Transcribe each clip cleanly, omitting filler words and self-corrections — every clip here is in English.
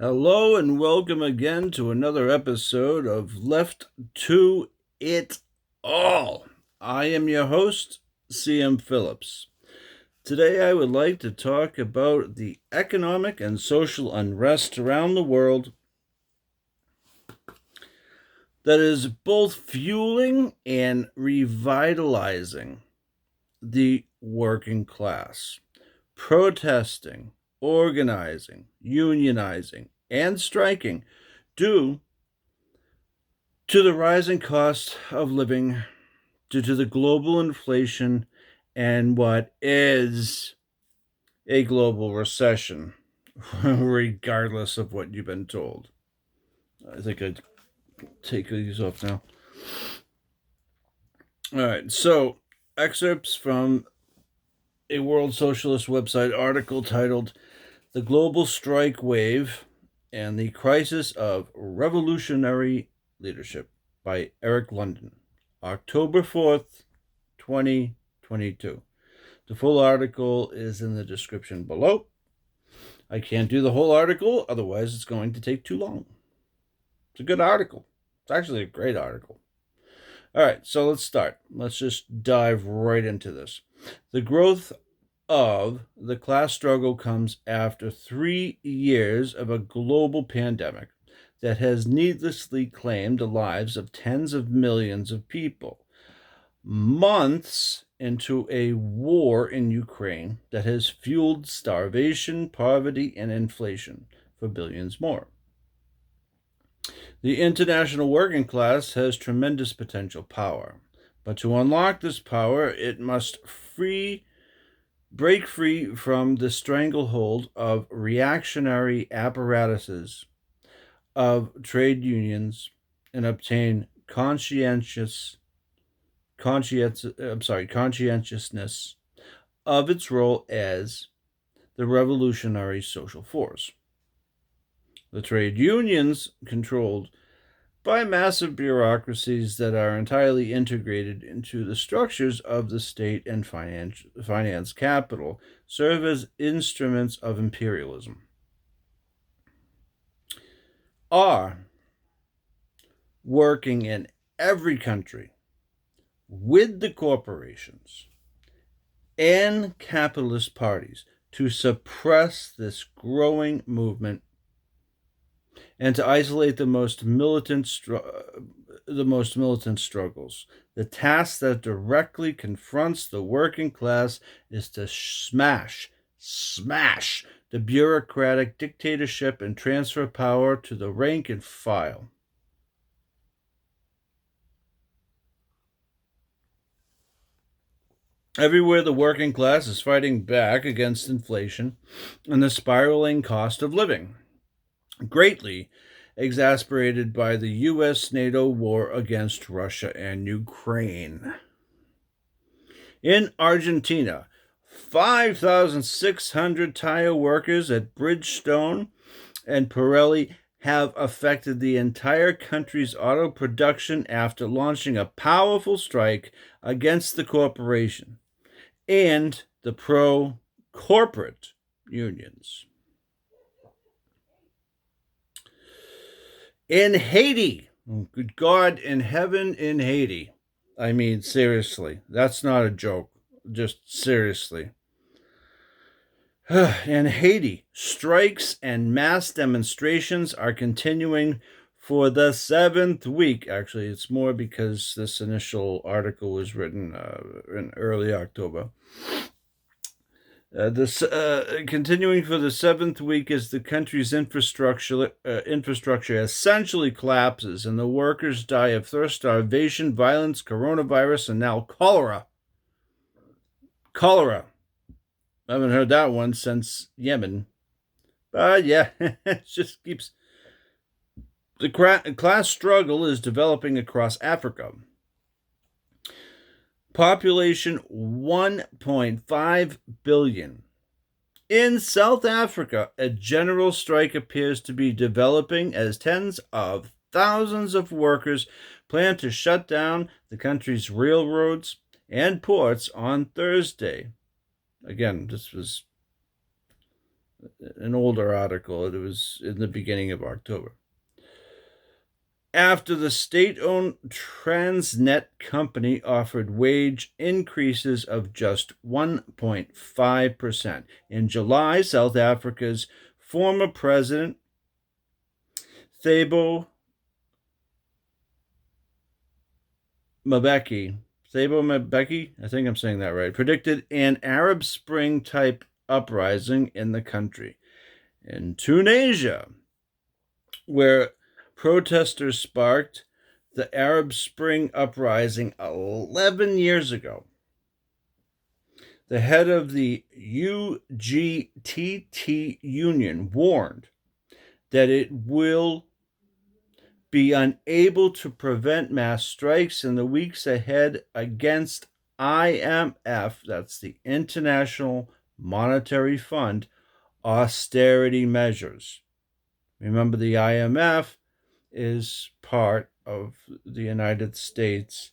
Hello and welcome again to another episode of Left to It All. I am your host, CM Phillips. Today I would like to talk about the economic and social unrest around the world that is both fueling and revitalizing the working class. Protesting, organizing, unionizing, and striking due to the rising cost of living, due to the global inflation and what is a global recession, regardless of what you've been told. I think I'd take these off now. All right, so excerpts from a World Socialist website article titled The Global Strike Wave and the Crisis of Revolutionary Leadership by Eric London, October 4th, 2022. The full article is in the description below. I can't do the whole article, otherwise it's going to take too long. It's a good article. It's actually a great article. All right, so let's start. Let's just dive right into this. The growth of the class struggle comes after 3 years of a global pandemic that has needlessly claimed the lives of tens of millions of people, months into a war in Ukraine that has fueled starvation, poverty, and inflation for billions more. The international working class has tremendous potential power, but to unlock this power, it must break free from the stranglehold of reactionary apparatuses of trade unions and obtain conscientiousness of its role as the revolutionary social force. The trade unions, controlled by massive bureaucracies that are entirely integrated into the structures of the state and finance capital, serve as instruments of imperialism, are working in every country with the corporations and capitalist parties to suppress this growing movement and to isolate the most militant struggles. The task that directly confronts the working class is to smash the bureaucratic dictatorship and transfer power to the rank and file. Everywhere the working class is fighting back against inflation and the spiraling cost of living, greatly exasperated by the U.S. NATO war against Russia and Ukraine. In Argentina, 5,600 tire workers at Bridgestone and Pirelli have affected the entire country's auto production after launching a powerful strike against the corporation and the pro-corporate unions. In Haiti, good God in heaven, in Haiti. I mean, seriously, that's not a joke. Just seriously. In Haiti, strikes and mass demonstrations are continuing for the 7th week. Actually, it's more because this initial article was written in early October. Continuing for the 7th week as the country's infrastructure essentially collapses and the workers die of thirst, starvation, violence, coronavirus, and now cholera. Cholera. I haven't heard that one since Yemen. But yeah, it just keeps... The class struggle is developing across Africa. Population 1.5 billion. In South Africa, a general strike appears to be developing as tens of thousands of workers plan to shut down the country's railroads and ports on Thursday. Again, this was an older article. It was in the beginning of October. After the state-owned Transnet company offered wage increases of just 1.5%. In July, South Africa's former president, Thabo Mbeki, I think I'm saying that right, predicted an Arab Spring-type uprising in the country. In Tunisia, where protesters sparked the Arab Spring uprising 11 years ago, the head of the UGTT union warned that it will be unable to prevent mass strikes in the weeks ahead against IMF, that's the International Monetary Fund, austerity measures. Remember, the IMF is part of the United States,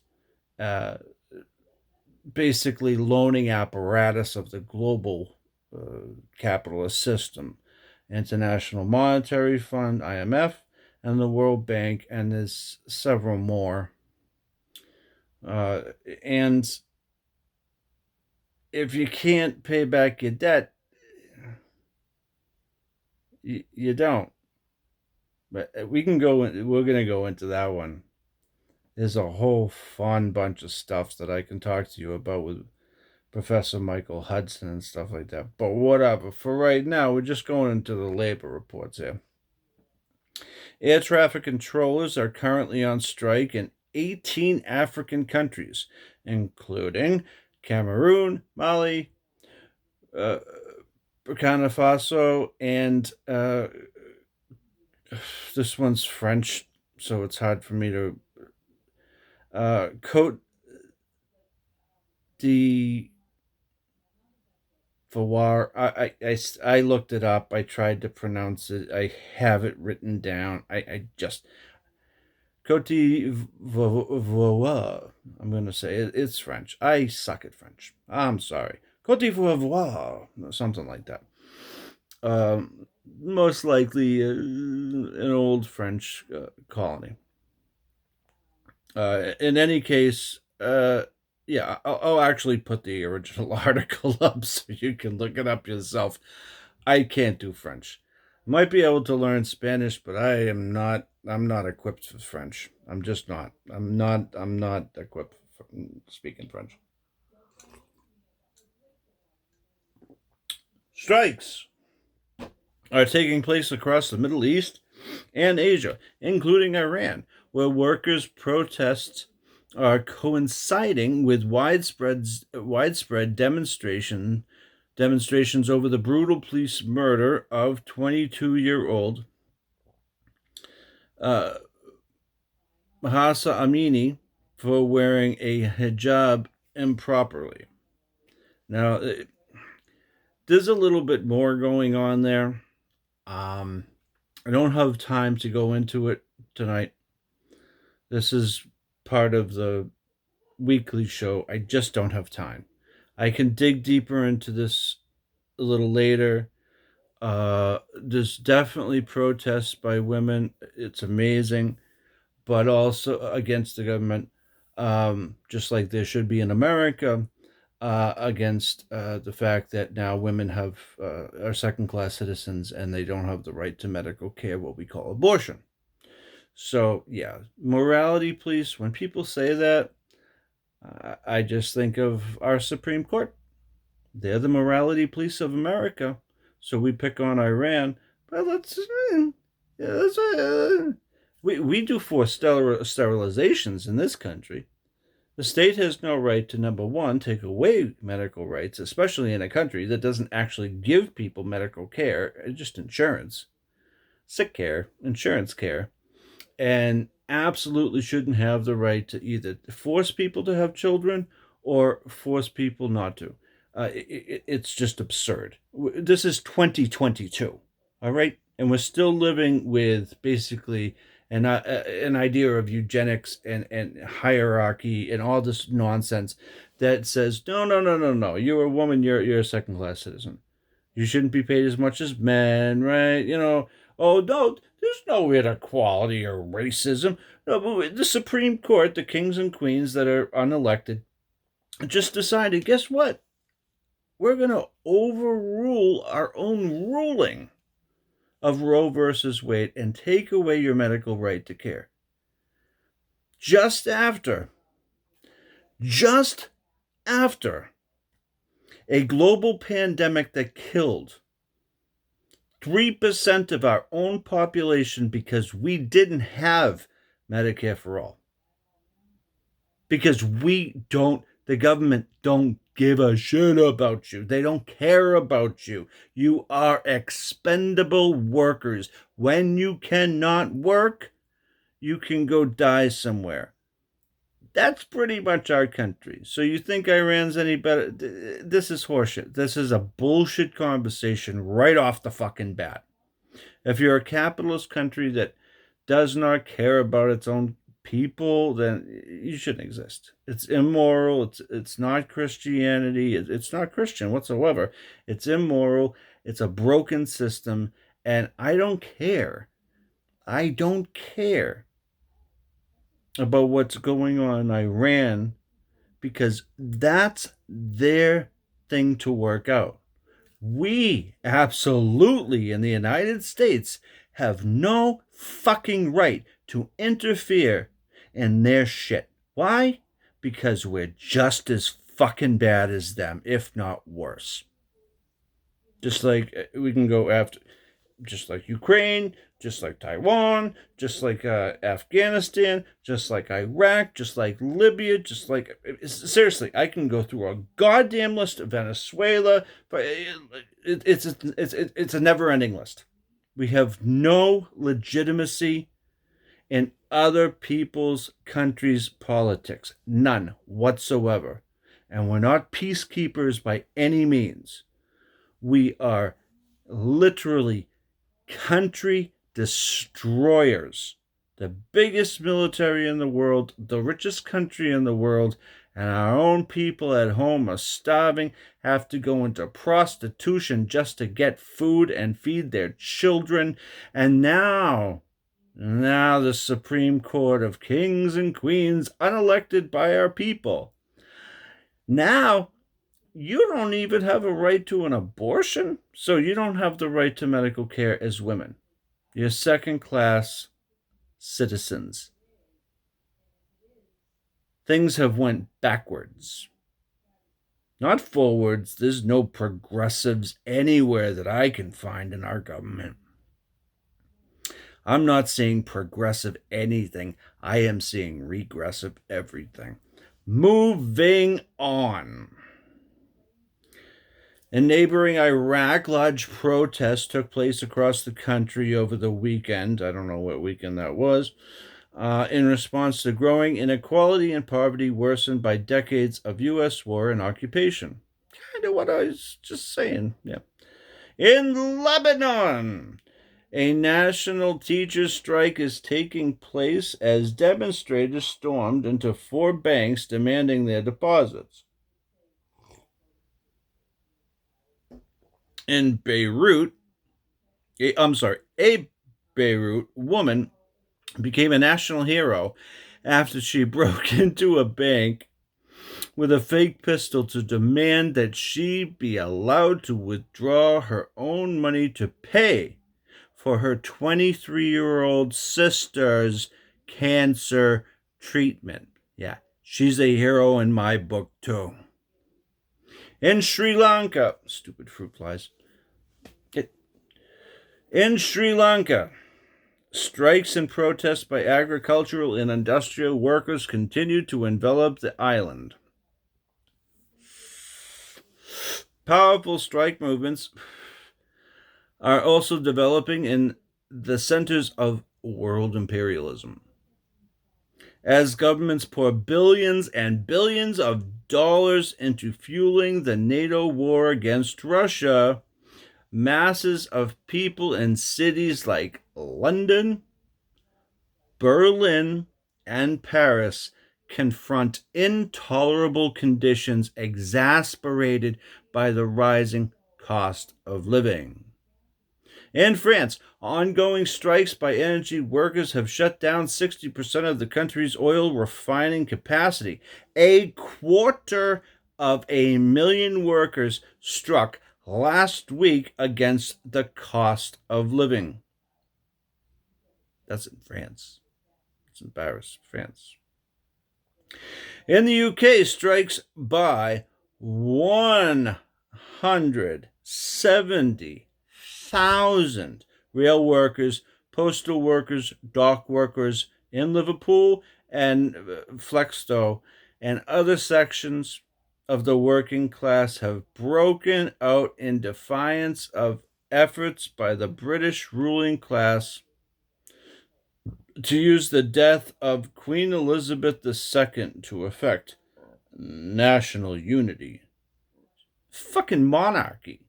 basically loaning apparatus of the global capitalist system. International Monetary Fund, IMF, and the World Bank, and there's several more. And if you can't pay back your debt, you don't. But we're going to go into that one. There's a whole fun bunch of stuff that I can talk to you about with Professor Michael Hudson and stuff like that. But whatever. For right now, we're just going into the labor reports here. Air traffic controllers are currently on strike in 18 African countries, including Cameroon, Mali, Burkina Faso, and this one's French, so it's hard for me to Côte d'Ivoire. I looked it up. I tried to pronounce it. I have it written down. I just Côte d'Ivoire. I'm going to say it's French. I suck at French. I'm sorry. Côte d'Ivoire, something like that. Most likely an old French colony. In any case, yeah, I'll actually put the original article up so you can look it up yourself. I can't do French. Might be able to learn Spanish, but I'm not equipped for French. I'm just not. I'm not equipped for speaking French. Strikes are taking place across the Middle East and Asia, including Iran, where workers' protests are coinciding with widespread demonstrations over the brutal police murder of 22-year-old Mahsa Amini for wearing a hijab improperly. Now, there's a little bit more going on there. I don't have time to go into it tonight. This is part of the weekly show. I just don't have time. I can dig deeper into this a little later. There's definitely protests by women. It's amazing, but also against the government, just like there should be in America, against the fact that now women are second-class citizens and they don't have the right to medical care, what we call abortion. So, yeah, morality police, when people say that, I just think of our Supreme Court. They're the morality police of America. So we pick on Iran, but we do forced sterilizations in this country. The state has no right to, number one, take away medical rights, especially in a country that doesn't actually give people medical care, just insurance, sick care, insurance care, and absolutely shouldn't have the right to either force people to have children or force people not to. It's just absurd. This is 2022, all right? And we're still living with basically an idea of eugenics and hierarchy and all this nonsense that says, no, you're a woman, you're a second-class citizen. You shouldn't be paid as much as men, right? Oh, no, there's no inequality or racism. No, but the Supreme Court, the kings and queens that are unelected, just decided, guess what? We're going to overrule our own ruling of Roe versus Wade and take away your medical right to care. Just after a global pandemic that killed 3% of our own population because we didn't have Medicare for all. Because the government don't give a shit about you. They don't care about you. You are expendable workers. When you cannot work, you can go die somewhere. That's pretty much our country. So you think Iran's any better? This is horseshit. This is a bullshit conversation right off the fucking bat. If you're a capitalist country that does not care about its own people, then you shouldn't exist. It's immoral. It's not Christianity. It's not Christian whatsoever. It's immoral. It's a broken system. And I don't care. I don't care about what's going on in Iran because that's their thing to work out. We absolutely in the United States have no fucking right to interfere in their shit. Why? Because we're just as fucking bad as them, if not worse. Just like we can go after, just like Ukraine, just like Taiwan, just like Afghanistan, just like Iraq, just like Libya, just like seriously, I can go through a goddamn list of Venezuela, but it's a never-ending list. We have no legitimacy in other people's countries' politics, none whatsoever, and we're not peacekeepers by any means. We are literally country destroyers. The biggest military in the world, the richest country in the world, and our own people at home are starving, have to go into prostitution just to get food and feed their children. And now the Supreme Court of kings and queens, unelected by our people. Now you don't even have a right to an abortion, so you don't have the right to medical care as women. You're second-class citizens. Things have went backwards, not forwards. There's no progressives anywhere that I can find in our government. I'm not seeing progressive anything. I am seeing regressive everything. Moving on. In neighboring Iraq, large protests took place across the country over the weekend. I don't know what weekend that was. In response to growing inequality and poverty worsened by decades of U.S. war and occupation. Kind of what I was just saying. Yeah. In Lebanon, a national teachers' strike is taking place as demonstrators stormed into 4 banks demanding their deposits. In Beirut, a Beirut woman became a national hero after she broke into a bank with a fake pistol to demand that she be allowed to withdraw her own money to pay for her 23-year-old sister's cancer treatment. Yeah, she's a hero in my book too. In Sri Lanka, stupid fruit flies. In Sri Lanka, strikes and protests by agricultural and industrial workers continue to envelop the island. Powerful strike movements are also developing in the centers of world imperialism. As governments pour billions and billions of dollars into fueling the NATO war against Russia, masses of people in cities like London, Berlin, and Paris confront intolerable conditions exasperated by the rising cost of living. In France, ongoing strikes by energy workers have shut down 60% of the country's oil refining capacity. A quarter of a million workers struck last week against the cost of living. That's in France. It's in Paris, France. In the UK, strikes by 170,000 rail workers, postal workers, dock workers in Liverpool and Flexstowe and other sections of the working class have broken out in defiance of efforts by the British ruling class to use the death of Queen Elizabeth II to effect national unity. Fucking monarchy.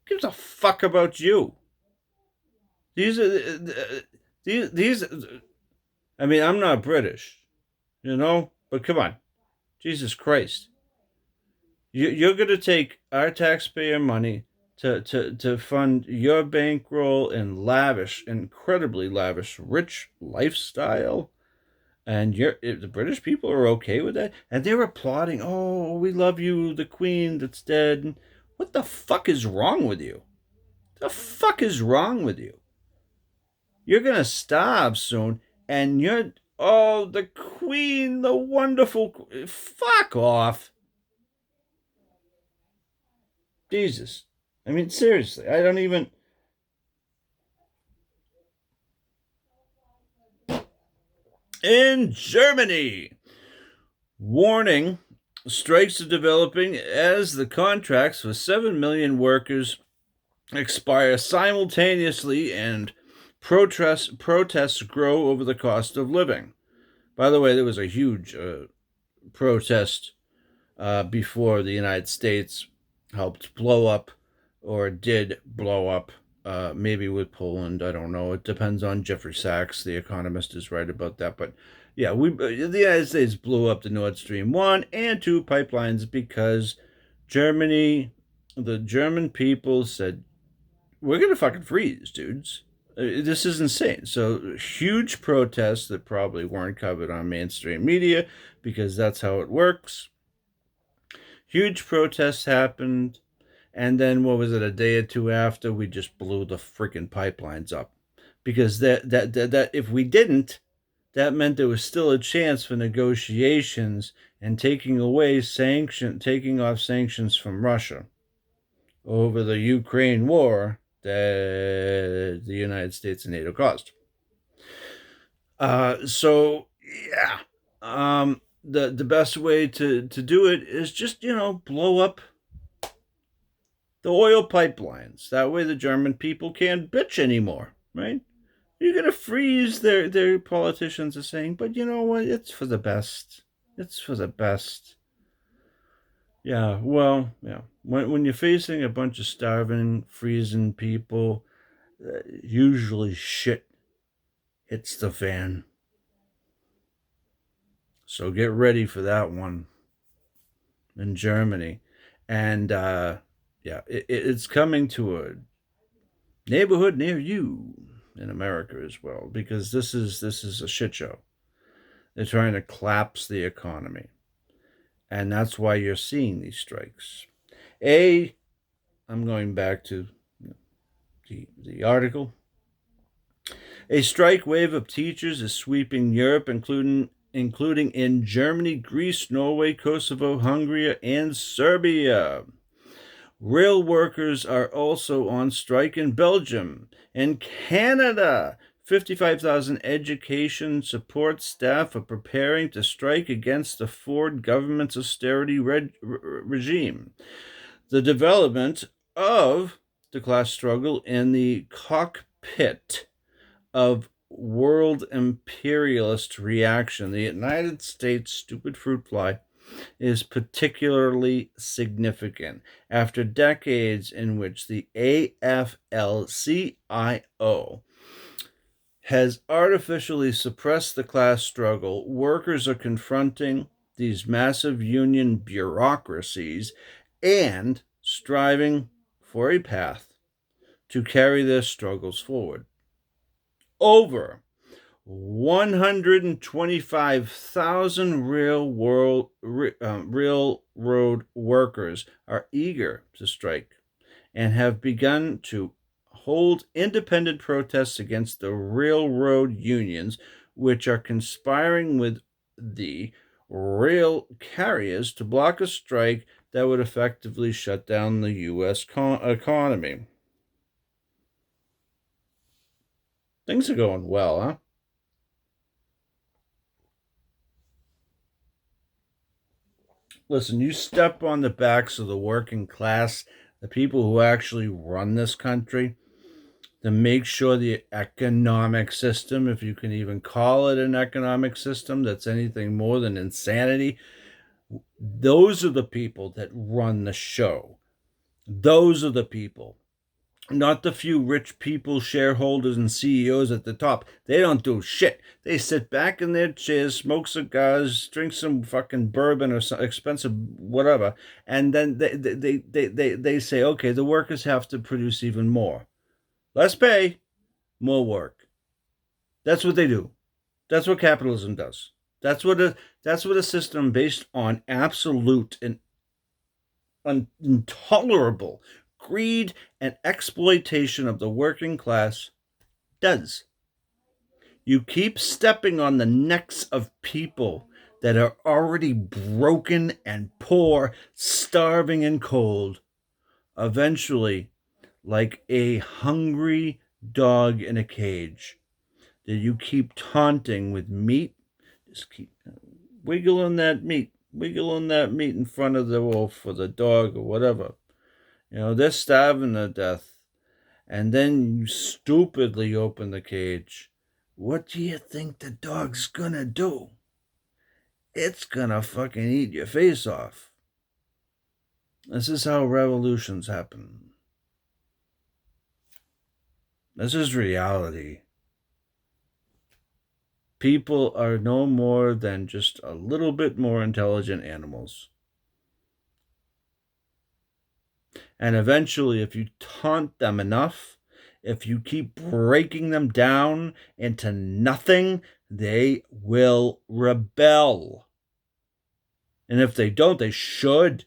Who gives a fuck about you? These are these. I mean, I'm not British, but come on, Jesus Christ. You're going to take our taxpayer money to fund your bankroll and lavish, incredibly lavish, rich lifestyle. And the British people are okay with that. And they're applauding, oh, we love you, the queen that's dead. What the fuck is wrong with you? The fuck is wrong with you? You're going to starve soon. And the queen, the wonderful, fuck off. Jesus. I mean, seriously, I don't even. In Germany, warning, strikes are developing as the contracts for 7 million workers expire simultaneously and protests grow over the cost of living. By the way, there was a huge protest before the United States helped blow up, or did blow up, maybe with Poland. I don't know. It depends on Jeffrey Sachs. The Economist is right about that. But yeah, the United States blew up the Nord Stream 1 and 2 pipelines because the German people said, we're going to fucking freeze, dudes. This is insane. So huge protests that probably weren't covered on mainstream media because that's how it works. Huge protests happened. And then, what was it, a day or two after, we just blew the freaking pipelines up. Because that if we didn't, that meant there was still a chance for negotiations and taking off sanctions from Russia over the Ukraine war that the United States and NATO caused. So yeah, the best way to do it is just blow up the oil pipelines. That way, the German people can't bitch anymore, right? You're gonna freeze their politicians are saying, but you know what? It's for the best. It's for the best. Yeah, well, yeah. When you're facing a bunch of starving, freezing people, usually shit hits the fan. So get ready for that one in Germany. And it's coming to a neighborhood near you in America as well, because this is a shit show. They're trying to collapse the economy. And that's why you're seeing these strikes. I'm going back to the article. A strike wave of teachers is sweeping Europe, including in Germany, Greece, Norway, Kosovo, Hungary, and Serbia. Rail workers are also on strike in Belgium and Canada. 55,000 education support staff are preparing to strike against the Ford government's austerity regime. The development of the class struggle in the cockpit of world imperialist reaction, the United States stupid fruit fly, is particularly significant after decades in which the AFL-CIO has artificially suppressed the class struggle. Workers are confronting these massive union bureaucracies and striving for a path to carry their struggles forward. Over 125,000 railroad workers are eager to strike and have begun to hold independent protests against the railroad unions, which are conspiring with the rail carriers to block a strike that would effectively shut down the U.S. economy. Things are going well, huh? Listen, you step on the backs of the working class, the people who actually run this country, to make sure the economic system, if you can even call it an economic system, that's anything more than insanity, those are the people that run the show. Those are the people. Not the few rich people, shareholders, and CEOs at the top. They don't do shit. They sit back in their chairs, smoke cigars, drink some fucking bourbon or some expensive whatever, and then they say, okay, the workers have to produce even more. Less pay, more work. That's what they do. That's what capitalism does. That's what a system based on absolute and intolerable greed and exploitation of the working class does. You keep stepping on the necks of people that are already broken and poor, starving and cold. Eventually, like a hungry dog in a cage, that you keep taunting with meat, just keep wiggling that meat in front of the wolf or the dog or whatever. They're starving to death. And then you stupidly open the cage. What do you think the dog's gonna do? It's gonna fucking eat your face off. This is how revolutions happen. This is reality. People are no more than just a little bit more intelligent animals. And eventually, if you taunt them enough, if you keep breaking them down into nothing, they will rebel. And if they don't, they should.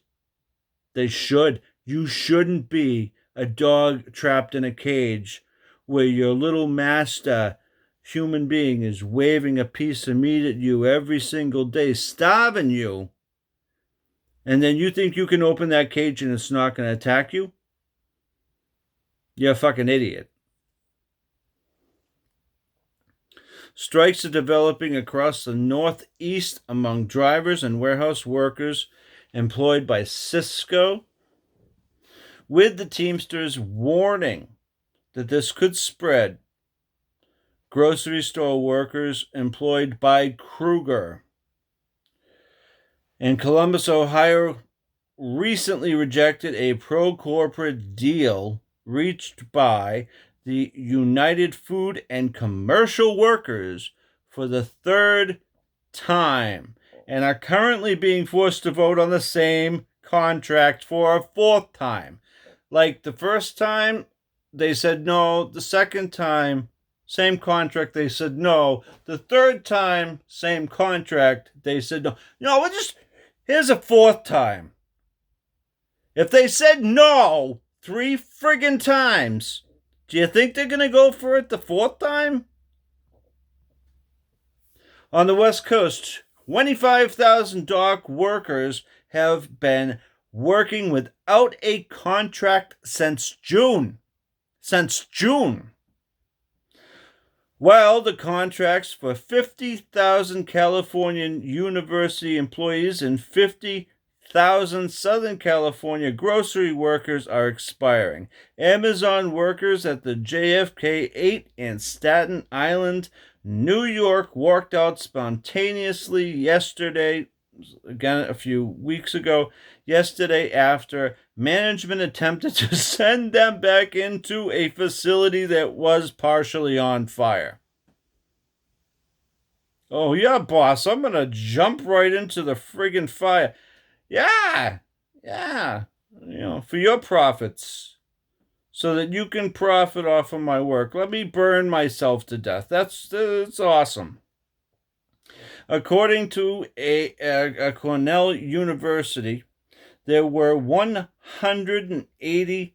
They should. You shouldn't be a dog trapped in a cage where your little master human being is waving a piece of meat at you every single day, starving you. And then you think you can open that cage and it's not going to attack you? You're a fucking idiot. Strikes are developing across the Northeast among drivers and warehouse workers employed by Cisco, with the Teamsters warning that this could spread. Grocery store workers employed by Kruger. And Columbus, Ohio recently rejected a pro-corporate deal reached by the United Food and Commercial Workers for the third time, and are currently being forced to vote on the same contract for a fourth time. Like the first time, they said no. The second time, same contract, they said no. The third time, same contract, they said no. Here's a fourth time. If they said no 3 friggin' times, do you think they're going to go for it the fourth time? On the West Coast, 25,000 dock workers have been working without a contract since June. While the contracts for 50,000 Californian university employees and 50,000 Southern California grocery workers are expiring. Amazon workers at the JFK 8 and Staten Island, New York, walked out spontaneously yesterday, again a few weeks ago, after management attempted to send them back into a facility that was partially on fire. Oh yeah, boss, I'm gonna jump right into the friggin' fire. Yeah. for your profits, so that you can profit off of my work. Let me burn myself to death. That's awesome. According to a Cornell University, there were 180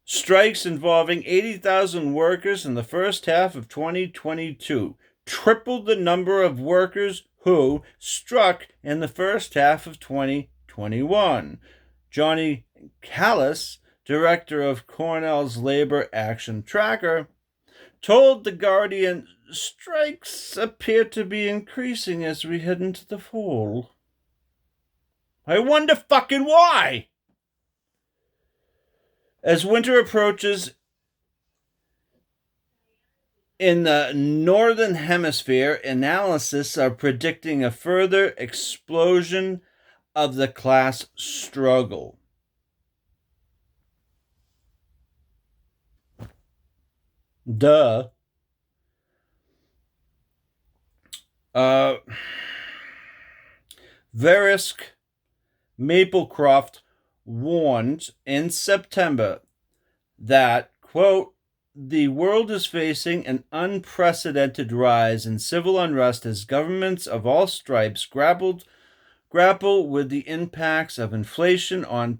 strikes involving 80,000 workers in the first half of 2022, tripled the number of workers who struck in the first half of 2021. Johnny Callis, director of Cornell's Labor Action Tracker, told The Guardian strikes appear to be increasing as we head into the fall. I wonder fucking why! As winter approaches in the Northern Hemisphere, analysts are predicting a further explosion of the class struggle. Duh. Verisk Maplecroft warned in September that, quote, the world is facing an unprecedented rise in civil unrest as governments of all stripes grapple with the impacts of inflation on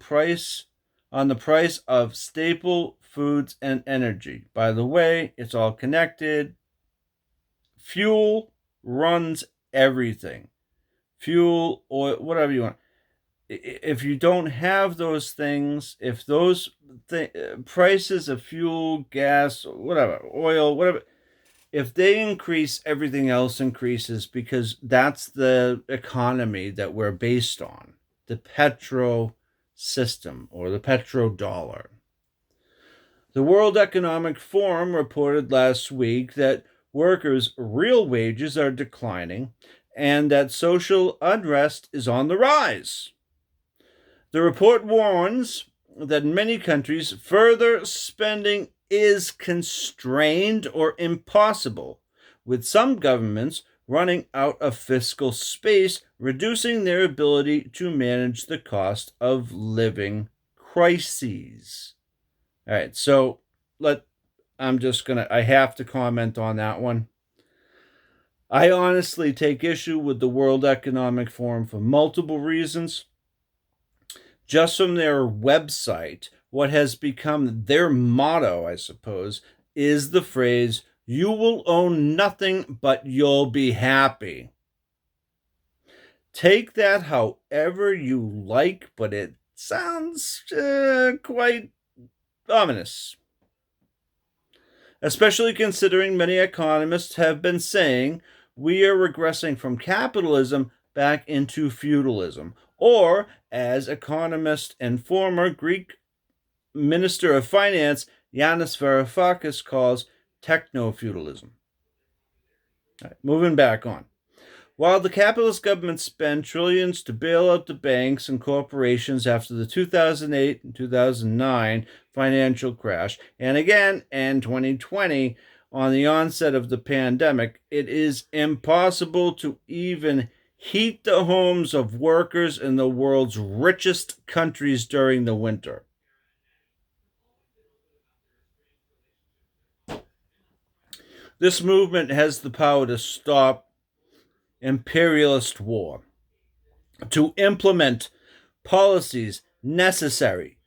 the price of staple foods and energy. By the way, it's all connected. Fuel runs everything. Fuel, oil, whatever you want. If you don't have those things, if those prices of fuel, gas, whatever, oil, whatever, if they increase, everything else increases, because that's the economy that we're based on, the petro system or the petrodollar. The World Economic Forum reported last week that workers' real wages are declining and that social unrest is on the rise. The report warns that in many countries, further spending is constrained or impossible, with some governments running out of fiscal space, reducing their ability to manage the cost of living crises. All right, so I have to comment on that one. I honestly take issue with the World Economic Forum for multiple reasons. Just from their website, what has become their motto, I suppose, is the phrase, you will own nothing, but you'll be happy. Take that however you like, but it sounds quite ominous. Especially considering many economists have been saying we are regressing from capitalism back into feudalism, or, as economist and former Greek Minister of Finance Yanis Varoufakis calls, techno-feudalism. Right, moving back on. While the capitalist governments spend trillions to bail out the banks and corporations after the 2008 and 2009 financial crash, and again in 2020 on the onset of the pandemic, it is impossible to even heat the homes of workers in the world's richest countries during the winter. This movement has the power to stop imperialist war, to implement policies necessary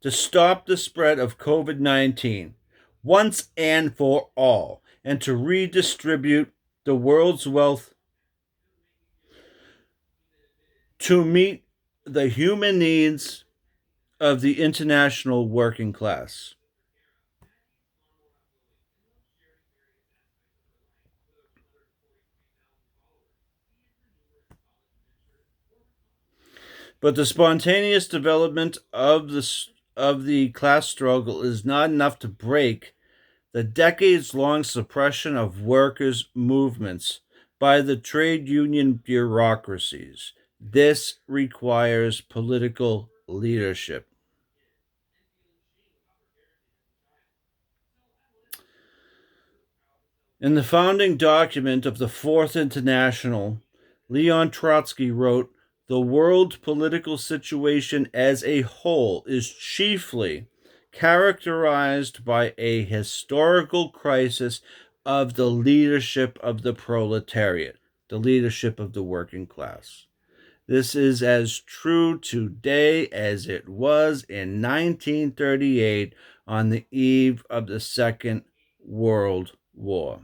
to stop the spread of COVID-19 once and for all, and to redistribute the world's wealth to meet the human needs of the international working class. But the spontaneous development of the class struggle is not enough to break the decades-long suppression of workers' movements by the trade union bureaucracies. This requires political leadership. In the founding document of the Fourth International, Leon Trotsky wrote, the world political situation as a whole is chiefly characterized by a historical crisis of the leadership of the proletariat, the leadership of the working class. This is as true today as it was in 1938 on the eve of the Second World War.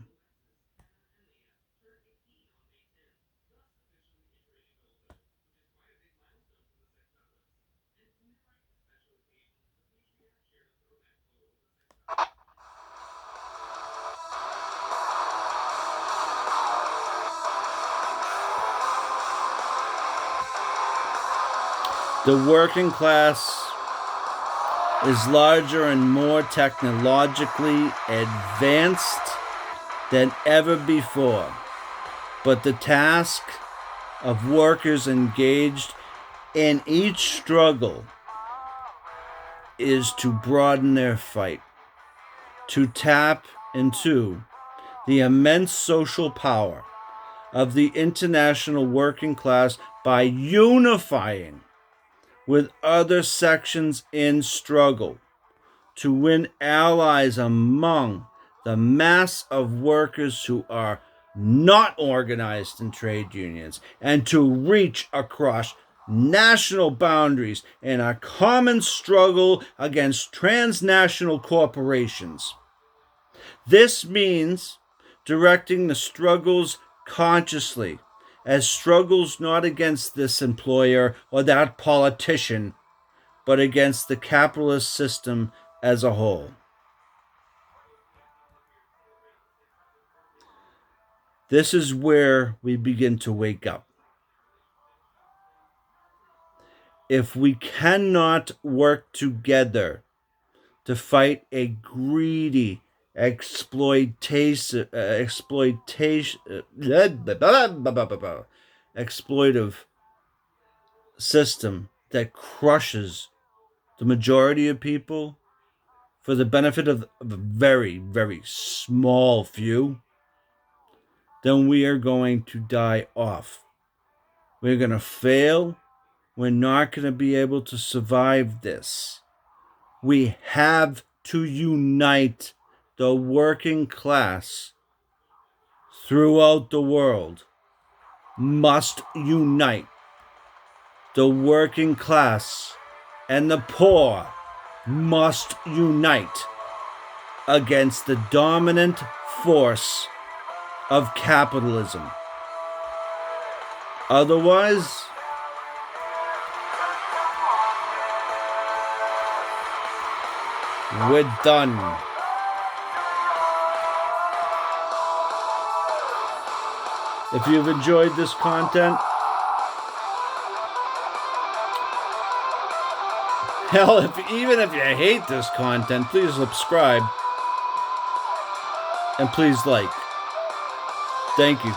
The working class is larger and more technologically advanced than ever before, but the task of workers engaged in each struggle is to broaden their fight, to tap into the immense social power of the international working class by unifying with other sections in struggle to win allies among the mass of workers who are not organized in trade unions, and to reach across national boundaries in a common struggle against transnational corporations. This means directing the struggles consciously as struggles not against this employer or that politician, but against the capitalist system as a whole. This is where we begin to wake up. If we cannot work together to fight a greedy exploitive system that crushes the majority of people for the benefit of a very, very small few, then we are going to die off. We're going to fail. We're not going to be able to survive this. We have to unite the working class throughout the world. Must unite. The working class and the poor must unite against the dominant force of capitalism. Otherwise, we're done. If you've enjoyed this content, hell, even if you hate this content, please subscribe and please like. Thank you.